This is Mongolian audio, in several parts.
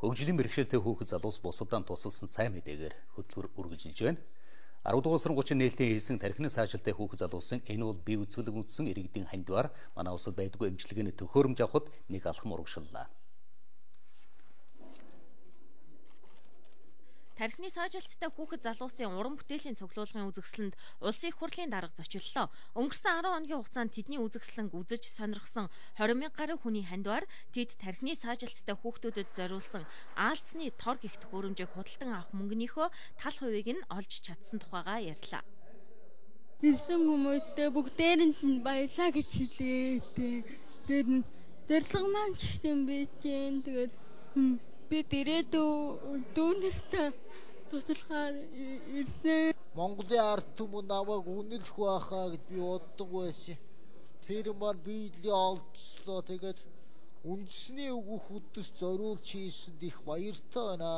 Хөгжлийн бэрхшээлтэй хүүхэд залуус бусадаа тусалсан сайн мэдээгээр хөтөлбөр үргэлжилж байна. 10 дугаар сарын 30 нээлтийн хийсэн тархины саажилттай хүүхэд залуусын энэ бол бие үзүүлэг үтсэн иргэдийн хандвар манай улсад байдгүй эмчилгээний төхөөрөмж авахд нэг алхам урагшлалаа. Тархины саажилттай хүүхэд залуусын уран бүтээлийн цуглуулгын үзэсгэлэнд улсын их хурлын дарга зочиллоо. Өнгөрсөн 10 хоногийн хугацаанд тэдний үзэсгэлэнг үзэж сонирхсон 20 мянган гаруй хүний хандвар тэд тархины саажилттай хүүхдүүдэд зориулсан аалзны тор гих төхөөрөмжийг худалдан авах мөнгөнийхөө тал хувийг нь олж чадсан тухайгаа ярьлаа. Ирсэн хүмүүстээ бүгдээрэнд нь баярлалаа гэж хэлээ. Тэр нь дэрлэг маань ч юм бэ чинь тэгээд бид ирээдүйн туслахаар ирсэн. Монголын ард түмэн намайг үнэлэх байхаа гэж би боддог байсан. Тэр маань биелээ олжлоо. Тэгээд үндэсний өгөх өдөрт зориулж хийсэнд их баяртай байна.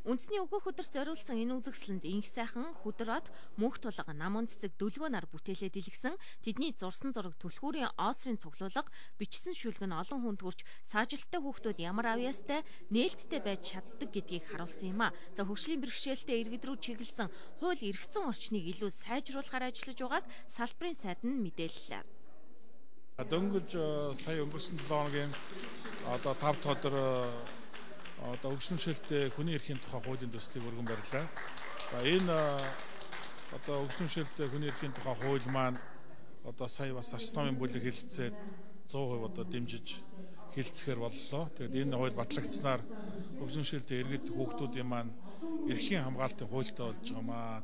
Үндэсний өгөх өдөрт зориулсан энэ үзэсгэлэнд инх сайхан хөдрөд мөнх тулга намун цэцэг дүлгөө нар бүтээлээ дэлгэсэн тэдний зурсан зураг түлхүүрийн Осрын цуглуулга бичсэн шүлэг нь олон хүнд хүрч саажилттай хүүхдүүд ямар авьяастай нээлттэй байж чаддаг гэдгийг харуулсан юм а. За хөгжлийн бэрхшээлтэй иргэд рүү чиглэсэн хууль эрх зүйн орчныг илүү сайжруулахаар ажиллаж байгааг салбарын сайд нь мэдээллээ. Дөнгөж сая өнгөрсөн 7 хоногийн 5 дахь өдөр хөгжлөмшөлтэй хүний эрхийн тухай хуулийн төслийг өргөн барилаа. Энэ хөгжлөмшөлтэй хүний эрхийн тухай хууль маань сая бас арч намын бүлэг хэлэлцээд 100% дэмжиж хэлэлцэхээр боллоо. Тэгээд энэ хууль батлагдсанаар хөгжлөмшөлтэй иргэд хүүхдүүдийн маань эрхийн хамгаалтын хуультай болж байгаа маа.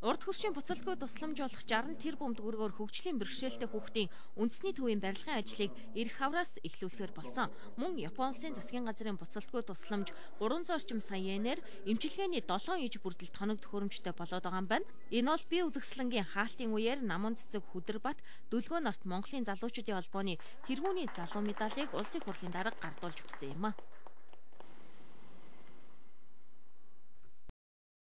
Урд хөршийн буцалгүй тусламжуулах 60 тэрбум төгрөгөөр хөгжлийн бэрхшээлтэй хүүхдийн үндэсний төвийн барилгын ажлыг эрх хавраас эхлүүлэхээр болсон. Мөн Япон улсын засгийн газрын буцалгүй тусламж 300 орчим сая йенээр эмчилгээний 7 иж бүрдэл тоног төхөөрөмжтэй болоод байгаа юм байна. Энэ бол бие үзэсгэлэнгийн хаалтын үеэр намун цэцэг Хүдэрбат Дүлгөө нарт Монголын залуучуудын холбооны тэргүүний залуу медалийг улсын хурлын дарга гардуулж өгсөн юм а.